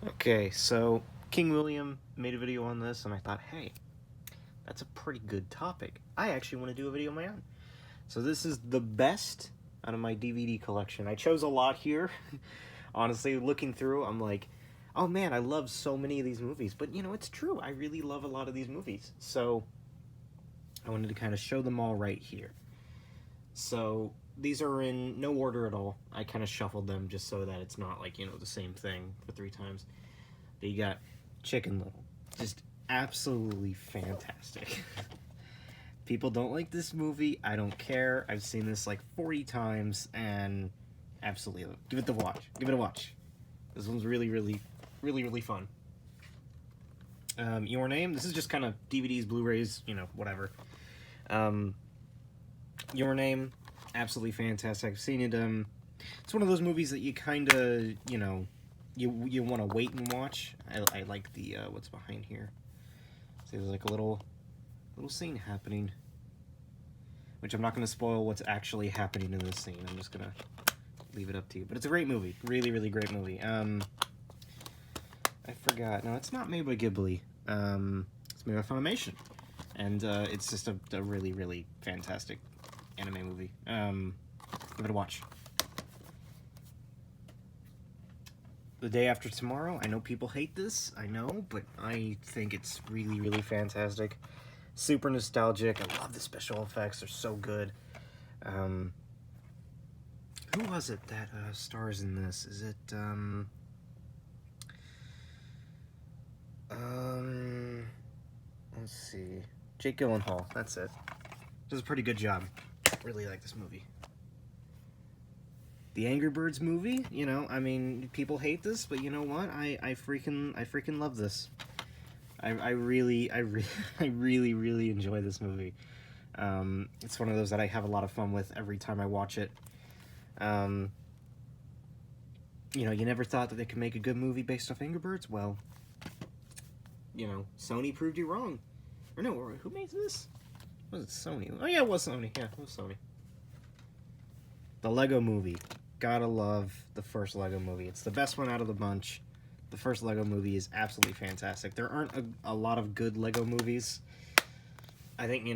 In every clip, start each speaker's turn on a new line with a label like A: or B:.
A: Okay, so King William made a video on this, and I thought, hey, that's a pretty good topic. I actually want to do a video of my own. So this is the best out of my DVD collection. I chose a lot here. Honestly, looking through, I'm like, oh man, I love so many of these movies. But you know, it's true. I really love a lot of these movies. So I wanted to kind of show them all right here. So these are in no order at all. I kind of shuffled them just so that it's not like, the same thing for 3 times. But you got Chicken Little. Just absolutely fantastic. People don't like this movie. I don't care. I've seen this like 40 times and absolutely give it the watch. Give it a watch. This one's really, really, really, really fun. Your Name. This is just kind of DVDs, Blu-rays, whatever. Your Name, absolutely fantastic. I've seen it. It's one of those movies that you kind of, you want to wait and watch. I like the what's behind here. So there's like a little scene happening, which I'm not going to spoil what's actually happening in this scene. I'm just gonna leave it up to you. But it's a great movie, really, really great movie. I forgot. No, it's not made by Ghibli. It's made by Funimation, and it's just a really, really fantastic anime movie. Give it a watch. The Day After Tomorrow. I know people hate this, I know, but I think it's really, really fantastic. Super nostalgic. I love the special effects. They're so good. Who was it that stars in this? Is it, let's see. Jake Gyllenhaal. That's it. Does a pretty good job. Really like this movie. The Angry Birds movie, people hate this, but you know what? I freaking love this. I really really enjoy this movie. It's one of those that I have a lot of fun with every time I watch it. You never thought that they could make a good movie based off Angry Birds? Well, Sony proved you wrong. Or no, who made this? Was it Sony? Oh yeah, it was Sony. Yeah, it was Sony. The Lego Movie. Gotta love the first Lego Movie. It's the best one out of the bunch. The first Lego Movie is absolutely fantastic. There aren't a lot of good Lego movies. I think,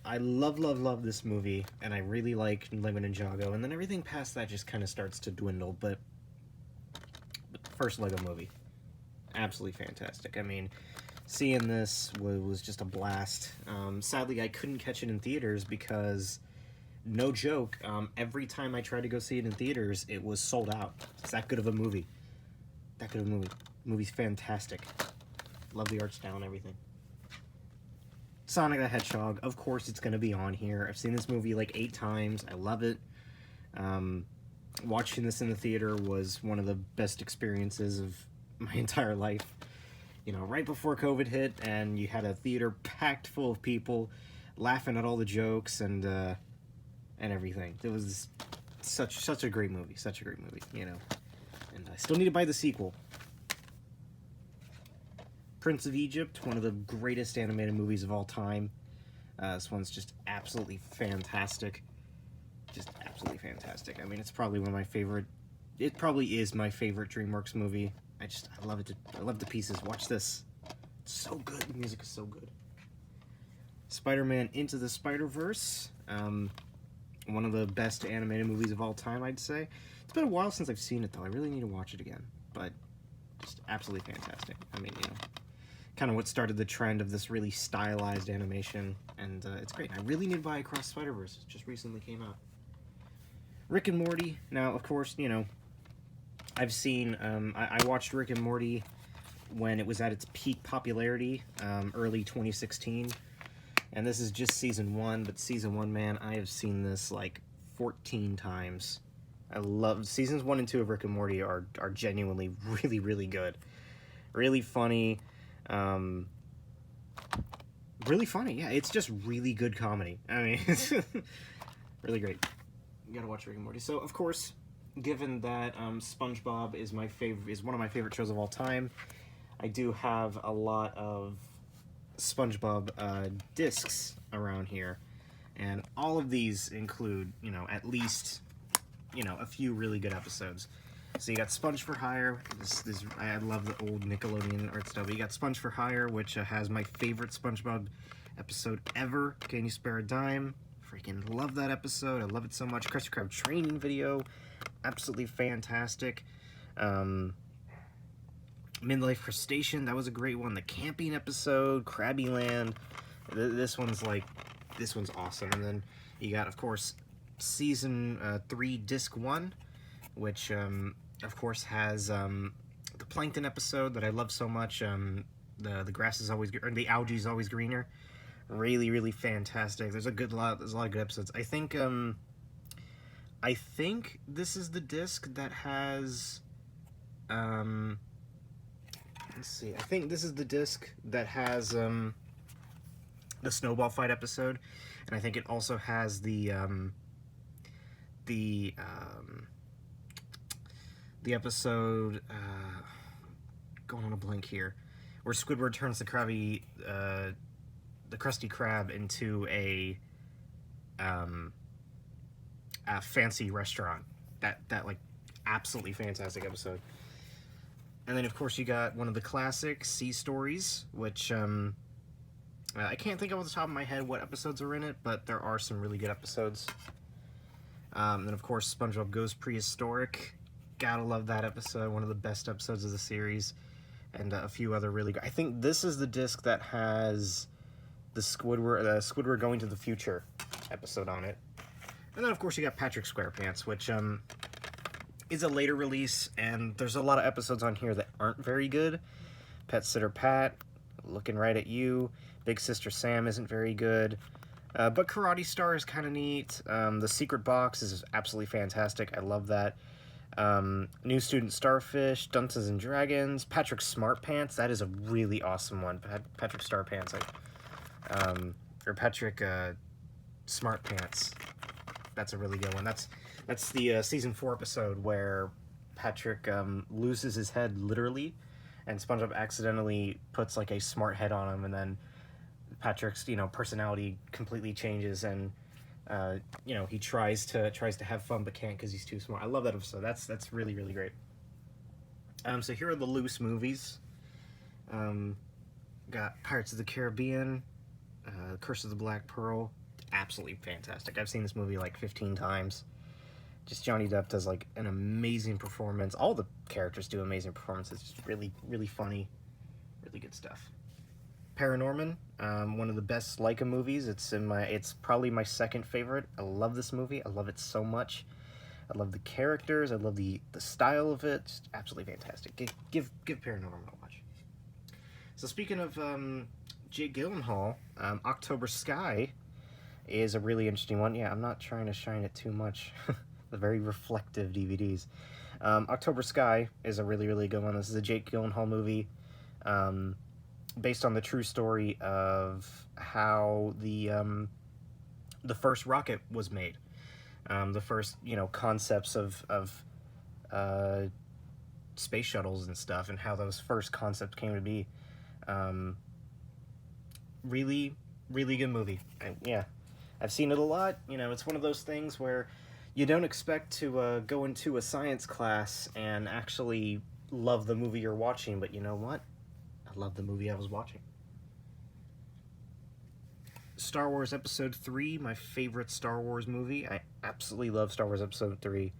A: I love this movie, and I really like Lego Ninjago, and then everything past that just kind of starts to dwindle, but the first Lego Movie, absolutely fantastic. I mean, seeing this was just a blast. Sadly, I couldn't catch it in theaters because, no joke, every time I tried to go see it in theaters, it was sold out. It's that good of a movie. That good of a movie. The movie's fantastic. Love the art style and everything. Sonic the Hedgehog, of course it's going to be on here. I've seen this movie like 8 times. I love it. Watching this in the theater was one of the best experiences of my entire life. Right before COVID hit, and you had a theater packed full of people laughing at all the jokes and everything. It was such a great movie. Such a great movie, And I still need to buy the sequel. Prince of Egypt, one of the greatest animated movies of all time. This one's just absolutely fantastic. Just absolutely fantastic. I mean, it's probably one of my favorite... It probably is my favorite DreamWorks movie. I love it. I love the pieces. Watch this. It's so good. The music is so good. Spider-Man Into the Spider-Verse. One of the best animated movies of all time, I'd say. It's been a while since I've seen it, though. I really need to watch it again. But just absolutely fantastic. I mean, kind of what started the trend of this really stylized animation, and it's great. I really need to buy Across Spider-Verse. It just recently came out. Rick and Morty. Now, of course, I've seen, I watched Rick and Morty when it was at its peak popularity, early 2016, and this is just season 1, but season 1, man, I have seen this like 14 times. I love, seasons 1 and 2 of Rick and Morty are genuinely really, really good. Really funny. Really funny, yeah. It's just really good comedy. I mean, it's really great. You gotta watch Rick and Morty. So, of course, given that SpongeBob is one of my favorite shows of all time, I do have a lot of SpongeBob discs around here, and all of these include, at least, a few really good episodes. So you got Sponge for Hire. I love the old Nickelodeon art style. But you got Sponge for Hire, which has my favorite SpongeBob episode ever. Can You Spare a Dime? Freaking love that episode. I love it so much. Krusty Krab training video, absolutely fantastic. Midlife Crustacean, that was a great one. The camping episode, Krabby Land. This one's awesome. And then you got, of course, season 3, disc 1, which of course has the plankton episode that I love so much. The grass is always, or the algae is always greener. Really, really fantastic. There's a lot of good episodes. I think this is the disc that has let's see. I think this is the disc that has the snowball fight episode, and I think it also has the episode going on a blank here, where Squidward turns the Krusty Krab into a fancy restaurant. That like absolutely fantastic episode. And then of course you got one of the classic Sea Stories, which I can't think of off the top of my head what episodes are in it, but there are some really good episodes. Then of course SpongeBob Goes Prehistoric. Gotta love that episode, one of the best episodes of the series, and a few other really good. I think this is the disc that has the Squidward Going to the Future episode on it. And then of course you got Patrick SquarePants, which is a later release, and there's a lot of episodes on here that aren't very good. Pet Sitter Pat, Looking Right at You, Big Sister Sam isn't very good. But Karate Star is kind of neat. The Secret Box is absolutely fantastic. I love that. New Student Starfish, Dungeons and Dragons, Patrick Smart Pants. That is a really awesome one. Patrick Star Pants, or Patrick Smart Pants. That's a really good one. That's the season 4 episode where Patrick loses his head literally, and SpongeBob accidentally puts like a smart head on him, and then Patrick's personality completely changes, and he tries to have fun but can't because he's too smart. I love that episode. That's really, really great. So here are the loose movies. Got Pirates of the Caribbean, Curse of the Black Pearl. Absolutely fantastic. I've seen this movie like 15 times. Just Johnny Depp does like an amazing performance. All the characters do amazing performances. Just really, really funny, really good stuff. Paranorman, one of the best Laika movies. It's probably my second favorite. I love this movie. I love it so much. I love the characters. I love the style of it. Just absolutely fantastic. Give Paranorman a watch. So speaking of Jake Gyllenhaal, October Sky is a really interesting one. Yeah, I'm not trying to shine it too much. The very reflective DVDs. October Sky is a really, really good one. This is a Jake Gyllenhaal movie. Based on the true story of how the first rocket was made, the first concepts of space shuttles and stuff, and how those first concepts came to be. Really, really good movie. Yeah, I've seen it a lot. It's one of those things where you don't expect to go into a science class and actually love the movie you're watching, but you know what? I love the movie I was watching. Star Wars Episode 3, my favorite Star Wars movie. I absolutely love Star Wars Episode 3.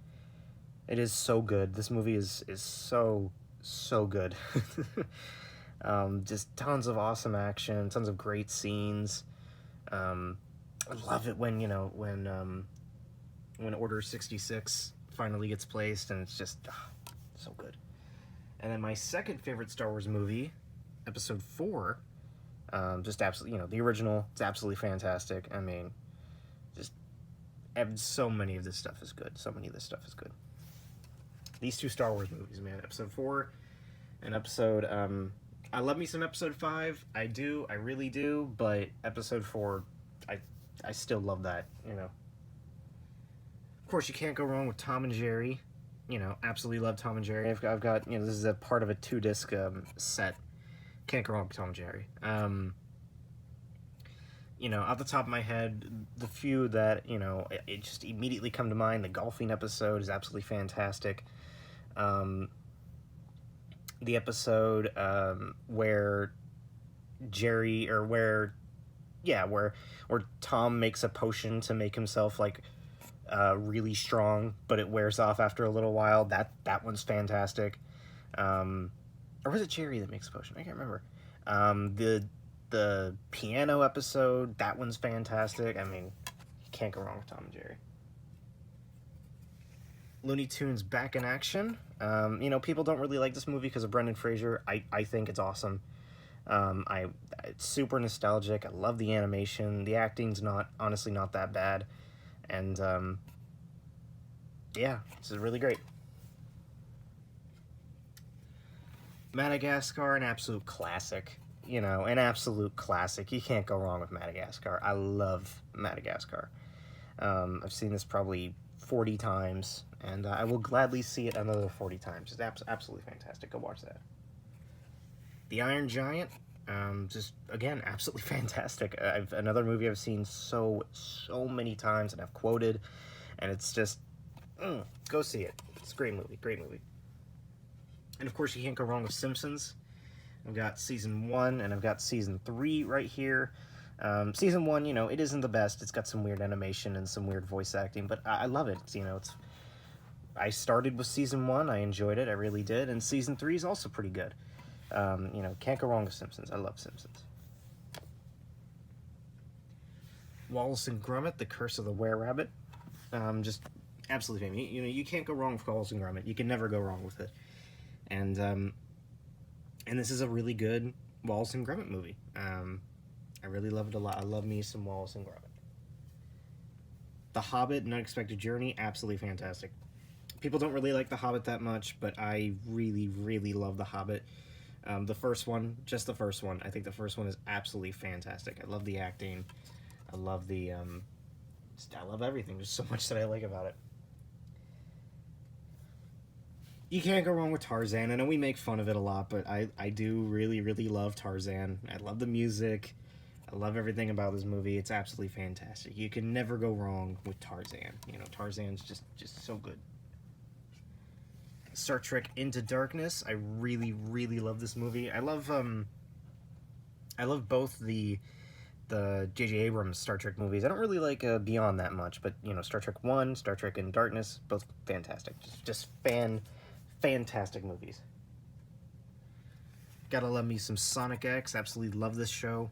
A: It is so good. This movie is so good. Just tons of awesome action, tons of great scenes. I love it when Order 66 finally gets placed, and it's just so good. And then my second favorite Star Wars movie, Episode 4, just absolutely, the original, it's absolutely fantastic. I mean, just so many of this stuff is good. So many of this stuff is good. These two Star Wars movies, man, Episode 4 and I love me some Episode 5. I do, I really do, but Episode 4, I still love that, Of course, you can't go wrong with Tom and Jerry. Absolutely love Tom and Jerry. I've got, this is a part of a 2-disc set. Can't go wrong with Tom and Jerry. Off the top of my head, the few that, it just immediately come to mind, the golfing episode is absolutely fantastic. The episode where Jerry, or where, yeah, where Tom makes a potion to make himself like really strong, but it wears off after a little while. That one's fantastic. Or was it Jerry that makes a potion? I can't remember. The piano episode, that one's fantastic. I mean, you can't go wrong with Tom and Jerry. Looney Tunes back in action. You know, people don't really like this movie because of Brendan Fraser. I think it's awesome. It's super nostalgic. I love the animation. The acting's honestly not that bad. And, yeah, this is really great. Madagascar, an absolute classic. You know, an absolute classic. You can't go wrong with Madagascar. I love Madagascar. I've seen this probably 40 times, and I will gladly see it another 40 times. It's absolutely fantastic. Go watch that. The Iron Giant, just, again, absolutely fantastic. Another movie I've seen so many times, and I've quoted, and it's just, go see it. It's a great movie, great movie. And, of course, you can't go wrong with Simpsons. I've got Season 1, and I've got Season 3 right here. Season 1, you know, it isn't the best. It's got some weird animation and some weird voice acting, but I love it. You know, I started with Season 1. I enjoyed it. I really did. And Season 3 is also pretty good. You know, can't go wrong with Simpsons. I love Simpsons. Wallace and Gromit, The Curse of the Were-Rabbit. Just absolutely famous. You know, you can't go wrong with Wallace and Gromit. You can never go wrong with it. And this is a really good Wallace and Gromit movie. I really love it a lot. I love me some Wallace and Gromit. The Hobbit, An Unexpected Journey, absolutely fantastic. People don't really like The Hobbit that much, but I really, really love The Hobbit. The first one, just the first one. I think the first one is absolutely fantastic. I love the acting. I love I love everything. There's so much that I like about it. You can't go wrong with Tarzan. I know we make fun of it a lot, but I do really, really love Tarzan. I love the music. I love everything about this movie. It's absolutely fantastic. You can never go wrong with Tarzan. You know, Tarzan's just so good. Star Trek Into Darkness. I really, really love this movie. I love both the J.J. Abrams Star Trek movies. I don't really like Beyond that much, but, you know, Star Trek 1, Star Trek Into Darkness, both fantastic. Just fantastic movies. Gotta love me some Sonic X. Absolutely love this show.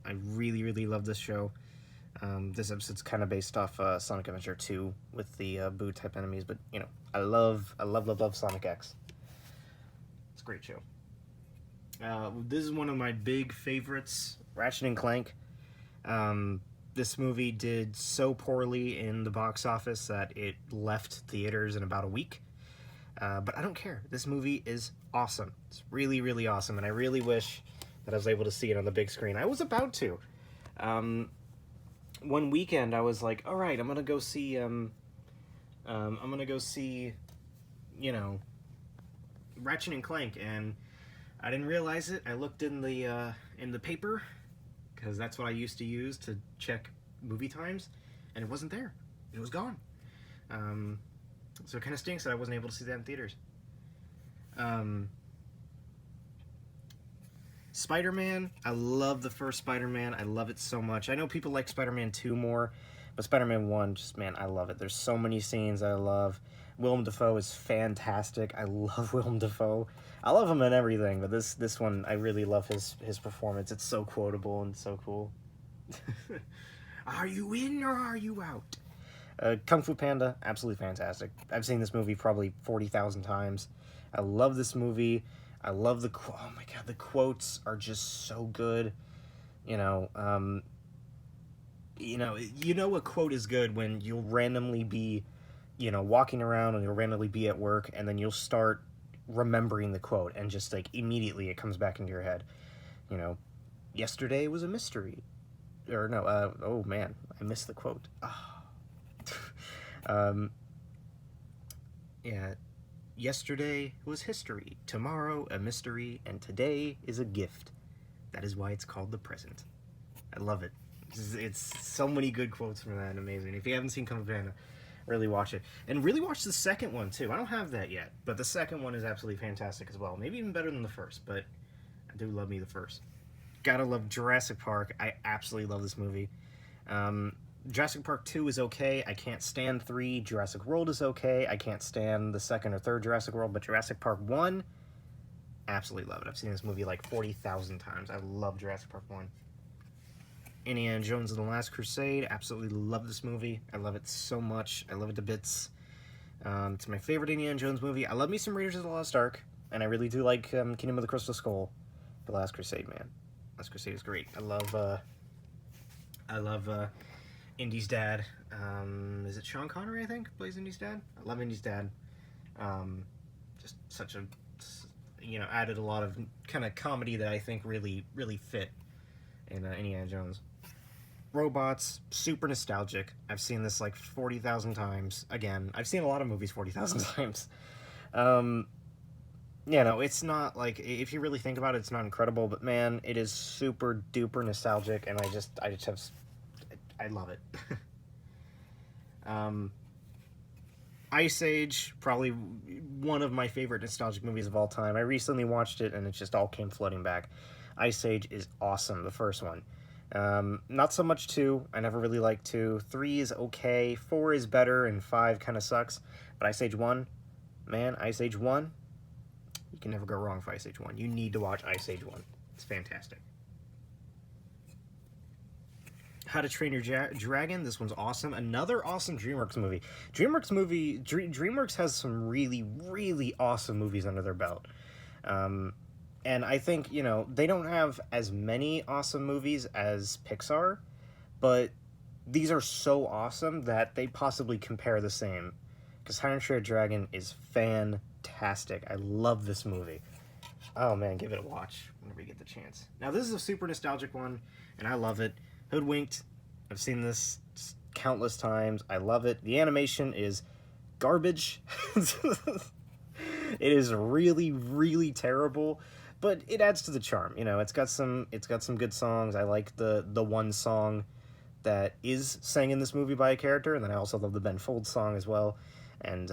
A: I really, really love this show. This episode's kind of based off Sonic Adventure 2 with the Boo type enemies, but, you know, I love Sonic X. It's a great show. This is one of my big favorites, Ratchet and Clank. This movie did so poorly in the box office that it left theaters in about a week. But I don't care. This movie is awesome. It's really, really awesome, and I really wish that I was able to see it on the big screen. I was about to. One weekend, I was like, all right, I'm gonna go see, you know, Ratchet and Clank, and I didn't realize it. I looked in the paper, because that's what I used to use to check movie times, and it wasn't there. It was gone. So it kind of stinks that I wasn't able to see that in theaters. Spider-Man, I love the first Spider-Man. I love it so much. I know people like Spider-Man 2 more, but Spider-Man 1, just, man, I love it. There's so many scenes I love. Willem Dafoe is fantastic. I love Willem Dafoe. I love him in everything, but this one, I really love his performance. It's so quotable and so cool. Are you in or are you out? Kung Fu Panda, absolutely fantastic. I've seen this movie probably 40,000 times. I love this movie. I love oh my god, the quotes are just so good. You know, a quote is good when you'll randomly be, you know, walking around and you'll randomly be at work, and then you'll start remembering the quote, and just like immediately it comes back into your head. You know, yesterday was a mystery, or no, oh man, I missed the quote. Yeah. Yesterday was history, tomorrow a mystery, and today is a gift. That is why it's called the present. I love it. It's so many good quotes from that, amazing. If you haven't seen Kung Fu Panda, Really watch it. And really watch the second one, too. I don't have that yet, but the second one is absolutely fantastic as well. Maybe even better than the first, but I do love me the first. Gotta love Jurassic Park. I absolutely love this movie. Jurassic Park 2 is okay. I can't stand 3. Jurassic World is okay. I can't stand the second or third Jurassic World, but Jurassic Park 1, absolutely love it. I've seen this movie like 40,000 times. I love Jurassic Park 1. Indiana Jones and the Last Crusade, absolutely love this movie. I love it so much. I love it to bits. It's my favorite Indiana Jones movie. I love me some Raiders of the Lost Ark, and I really do like Kingdom of the Crystal Skull. The Last Crusade, man. Last Crusade is great. I love Indy's dad. Is it Sean Connery, I think, plays Indy's dad? I love Indy's dad. Just such a, added a lot of kind of comedy that I think really, really fit in Indiana Jones. Robots, super nostalgic. I've seen this like 40,000 times. Again, I've seen a lot of movies 40,000 times. It's not like, if you really think about it, it's not incredible, but man, it is super duper nostalgic, and I love it. Ice Age, probably one of my favorite nostalgic movies of all time. I recently watched it, and it just all came flooding back. Ice Age is awesome, the first one. Not so much 2. I never really liked 2. 3 is okay. 4 is better, and 5 kind of sucks. But Ice Age 1, man, Ice Age 1, you can never go wrong with Ice Age 1. You need to watch Ice Age 1. It's fantastic. How to Train Your Dragon, this one's awesome. Another awesome DreamWorks movie. DreamWorks has some really, really awesome movies under their belt. And I think, they don't have as many awesome movies as Pixar, but these are so awesome that they possibly compare the same. Because How to Train Your Dragon is fantastic. I love this movie. Oh man, give it a watch whenever you get the chance. Now this is a super nostalgic one, and I love it. Hoodwinked. I've seen this countless times. I love it. The animation is garbage. It is really, really terrible. But it adds to the charm, It's got some good songs. I like the one song that is sang in this movie by a character, and then I also love the Ben Folds song as well. And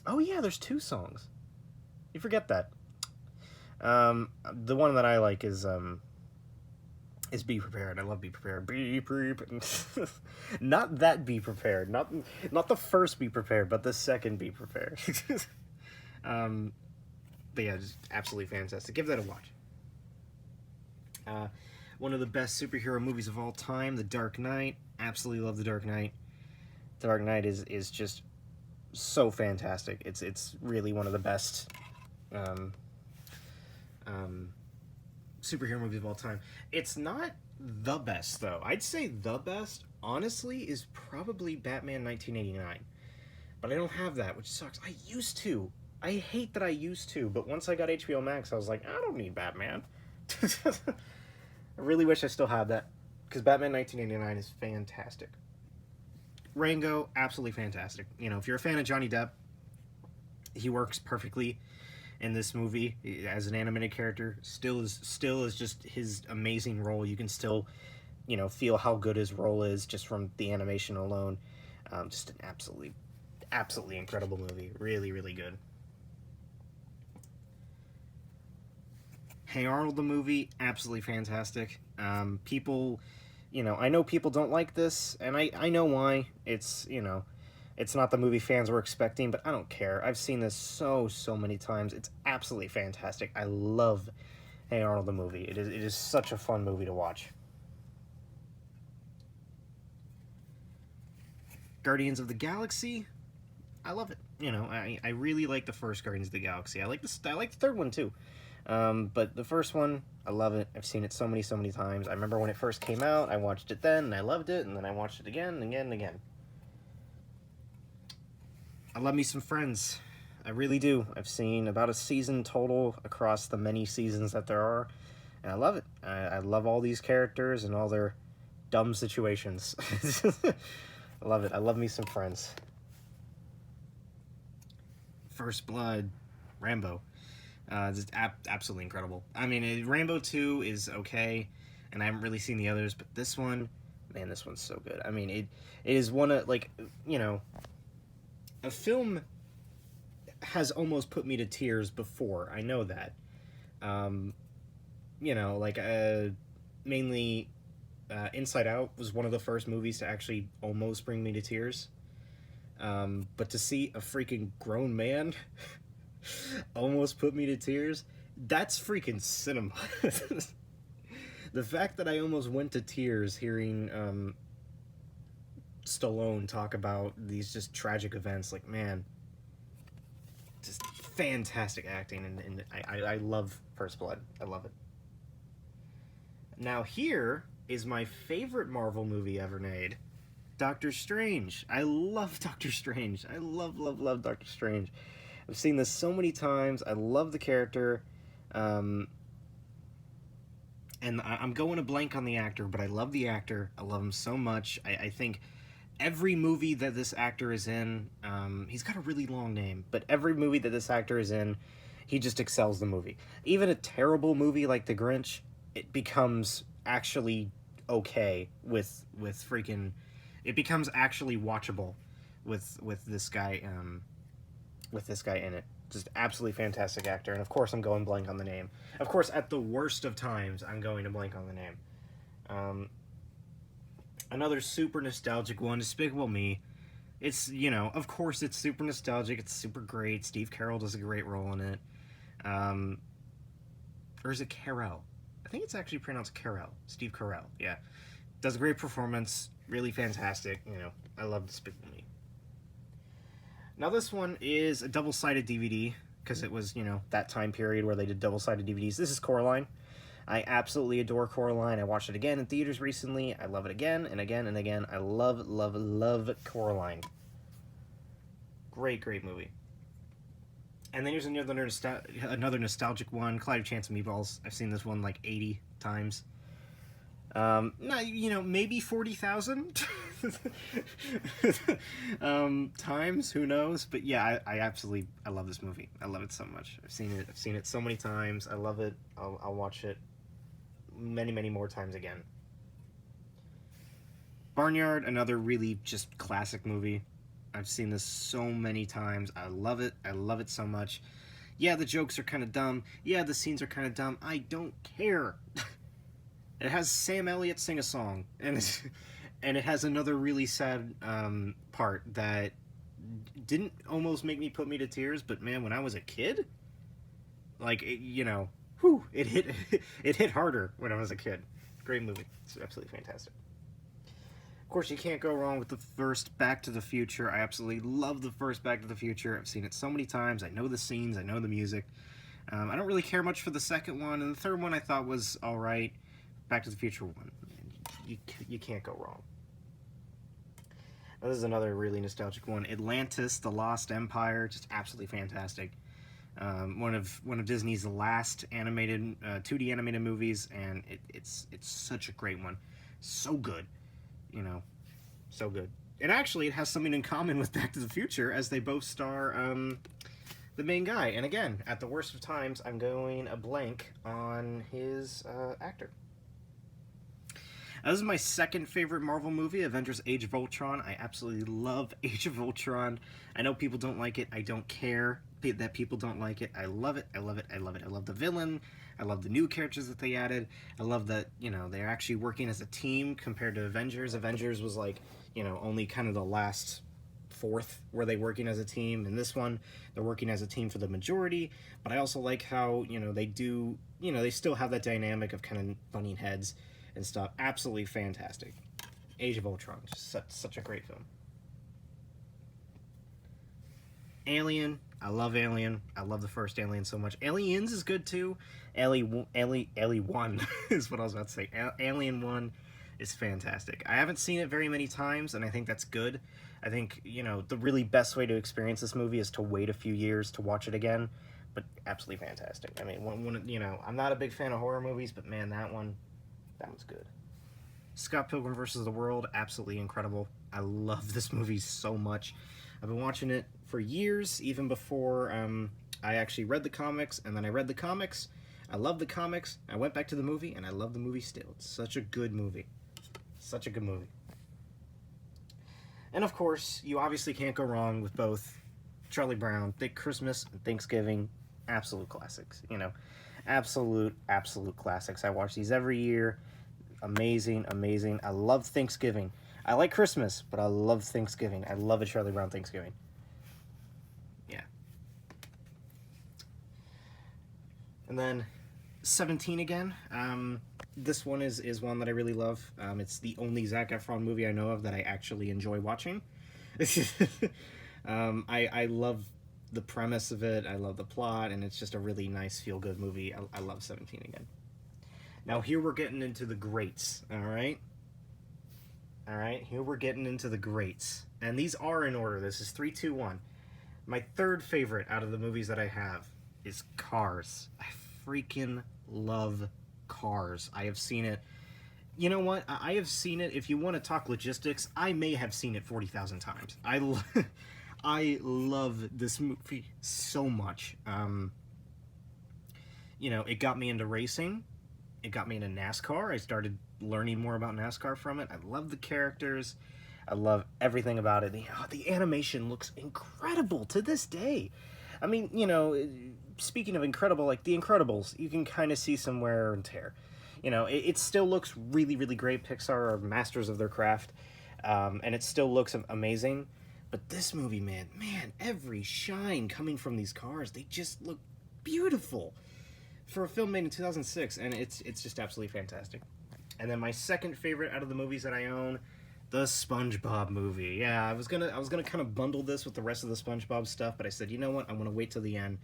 A: oh yeah, there's 2 songs. You forget that. The one that I like is Be Prepared. I love Be Prepared. Be Prepared. Not that Be Prepared. Not the first Be Prepared, but the second Be Prepared. But yeah, just absolutely fantastic. Give that a watch. One of the best superhero movies of all time, The Dark Knight. Absolutely love The Dark Knight. The Dark Knight is just so fantastic. It's really one of the best superhero movies of all time. It's not the best, though. I'd say the best, honestly, is probably Batman 1989. But I don't have that, which sucks. I used to. I hate that I used to, but once I got HBO Max, I was like, I don't need Batman. I really wish I still had that, because Batman 1989 is fantastic. Rango, absolutely fantastic. If you're a fan of Johnny Depp, he works perfectly in this movie as an animated character. Still is just his amazing role. You can still, feel how good his role is just from the animation alone. Just an absolutely incredible movie. Really, really good. Hey Arnold, the movie, absolutely fantastic. People, I know people don't like this, and I know why. It's not the movie fans were expecting, but I don't care. I've seen this so many times. It's absolutely fantastic. I love Hey Arnold, the movie. It is such a fun movie to watch. Guardians of the Galaxy, I love it. I really like the first Guardians of the Galaxy. I like the third one too. But the first one, I love it. I've seen it so many times. I remember when it first came out, I watched it then, and I loved it, and then I watched it again and again and again. I love me some Friends. I really do. I've seen about a season total across the many seasons that there are, and I love it. I love all these characters and all their dumb situations. I love it. I love me some Friends. First Blood, Rambo. Just absolutely incredible. I mean, Rambo 2 is okay, and I haven't really seen the others, but this one, Man, this one's so good. I mean, it is one of, like, you know, a film has almost put me to tears before. I know that. Um, you know, like, mainly Inside Out was one of the first movies to actually almost bring me to tears. But to see a freaking grown man almost put me to tears, that's freaking cinema. The fact that I almost went to tears hearing Stallone talk about these just tragic events, like, man, just fantastic acting, and I love First Blood. I love it. Now here is my favorite Marvel movie ever made, Doctor Strange. I love Doctor Strange. I love Doctor Strange. I've seen this so many times. I love the character. And I'm going to blank on the actor, but I love the actor. I love him so much. I think every movie that this actor is in, he's got a really long name, but every movie that this actor is in, he just excels the movie. Even a terrible movie like The Grinch, it becomes actually okay with freaking, it becomes actually watchable with this guy in it. Just absolutely fantastic actor. And of course I'm going blank on the name. Of course, at the worst of times, I'm going to blank on the name. Another super nostalgic one, Despicable Me. It's, you know, of course it's super nostalgic. It's super great. Steve Carell does a great role in it. Or is it Carell? I think it's actually pronounced Carell. Steve Carell, yeah. Does a great performance. Really fantastic. You know, I love Despicable Me. Now this one is a double-sided DVD, because it was, you know, that time period where they did double-sided DVDs. This is Coraline. I absolutely adore Coraline. I watched it again in theaters recently. I love it again and again and again. I love Coraline. Great movie. And then here's another nostalgic one, Clyde of Chance of Meatballs. I've seen this one like 80 times. You know, maybe 40,000 times, who knows? But yeah, I love this movie. I love it so much. I've seen it so many times. I love it. I'll watch it many more times again. Barnyard, another really just classic movie. I've seen this so many times. I love it. I love it so much. Yeah, the jokes are kind of dumb. Yeah, the scenes are kind of dumb. I don't care. It has Sam Elliott sing a song, and it has another really sad part that didn't almost make me put me to tears, but man, when I was a kid, like, you know, whew, it hit harder when I was a kid. Great movie. It's absolutely fantastic. Of course, you can't go wrong with the first Back to the Future. I absolutely love the first Back to the Future. I've seen it so many times. I know the scenes. I know the music. I don't really care much for the second one, and the third one I thought was all right. Back to the Future one, you can't go wrong. Now, this is another really nostalgic one. Atlantis, The Lost Empire, just absolutely fantastic. One of Disney's last animated 2D animated movies, and it's such a great one. So good, you know, so good. And actually, it has something in common with Back to the Future, as they both star the main guy. And again, at the worst of times, I'm going a blank on his actor. This is my second favorite Marvel movie, Avengers Age of Ultron. I absolutely love Age of Ultron. I know people don't like it. I don't care that people don't like it. I love it. I love it. I love it. I love the villain. I love the new characters that they added. I love that, you know, they're actually working as a team compared to Avengers. Avengers was like, you know, only kind of the last fourth were they working as a team. In this one, they're working as a team for the majority. But I also like how, you know, they do, you know, they still have that dynamic of kind of butting heads and stuff. Absolutely fantastic. Age of Ultron, just such a great film. Alien, I love Alien. I love the first Alien so much. Aliens is good too. Alien 1 is what I was about to say. Alien 1 is fantastic. I haven't seen it very many times, and I think that's good. I think, you know, the really best way to experience this movie is to wait a few years to watch it again, but absolutely fantastic. I mean, you know, I'm not a big fan of horror movies, but man, that one's good. Scott Pilgrim vs. the World, absolutely incredible. I love this movie so much. I've been watching it for years, even before I actually read the comics, and then I read the comics. I love the comics. I went back to the movie, and I love the movie still. It's such a good movie. Such a good movie. And of course, you obviously can't go wrong with both Charlie Brown, Christmas, and Thanksgiving. Absolute classics, you know. Absolute classics. I watch these every year. Amazing, amazing. I love Thanksgiving. I like Christmas, but I love Thanksgiving. I love a Charlie Brown Thanksgiving. Yeah. And then 17 again. This one is one that I really love. It's the only Zac Efron movie I know of that I actually enjoy watching. I love the premise of it. I love the plot, and it's just a really nice feel-good movie. I love 17 again. Now here we're getting into the greats, all right? All right, here we're getting into the greats. And these are in order. This is 3, 2, 1. My third favorite out of the movies that I have is Cars. I freaking love Cars. I have seen it. You know what? I have seen it. If you want to talk logistics, I may have seen it 40,000 times. I love this movie so much. You know, it got me into racing. It got me into NASCAR. I started learning more about NASCAR from it. I love the characters. I love everything about it. The animation looks incredible to this day. I mean, you know, speaking of incredible, like The Incredibles, you can kind of see some wear and tear. You know, it still looks really, really great. Pixar are masters of their craft, and it still looks amazing. But this movie, man, every shine coming from these cars, they just look beautiful for a film made in 2006, and it's just absolutely fantastic. And then my second favorite out of the movies that I own, the SpongeBob movie. Yeah, I was gonna kind of bundle this with the rest of the SpongeBob stuff, but I said, you know what, I'm gonna wait till the end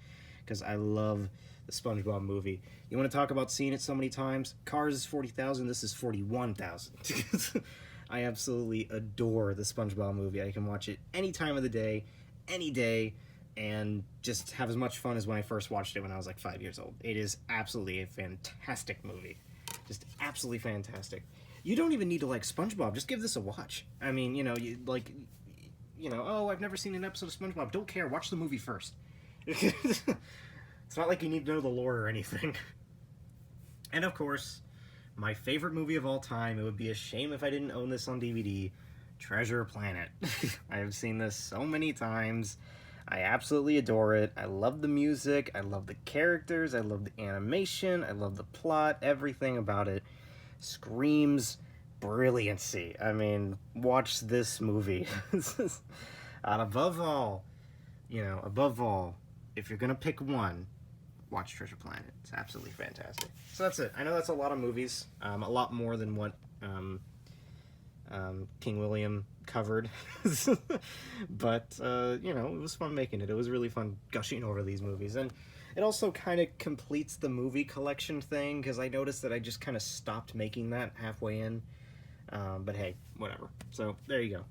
A: because I love the SpongeBob movie. You want to talk about seeing it so many times? Cars is 40,000. This is 41,000. I absolutely adore the SpongeBob movie. I can watch it any time of the day, any day, and just have as much fun as when I first watched it when I was like 5 years old. It is absolutely a fantastic movie. Just absolutely fantastic. You don't even need to like SpongeBob. Just give this a watch. I mean, you know, oh, I've never seen an episode of SpongeBob. Don't care. Watch the movie first. It's not like you need to know the lore or anything. And of course, my favorite movie of all time, it would be a shame if I didn't own this on DVD, Treasure Planet. I have seen this so many times. I absolutely adore it. I love the music. I love the characters. I love the animation. I love the plot. Everything about it screams brilliancy. I mean, watch this movie. And above all, if you're going to pick one, watch Treasure Planet. It's absolutely fantastic. So that's it. I know that's a lot of movies. A lot more than what King William covered. But, it was fun making it. It was really fun gushing over these movies. And it also kind of completes the movie collection thing, because I noticed that I just kind of stopped making that halfway in. But hey, whatever. So, there you go.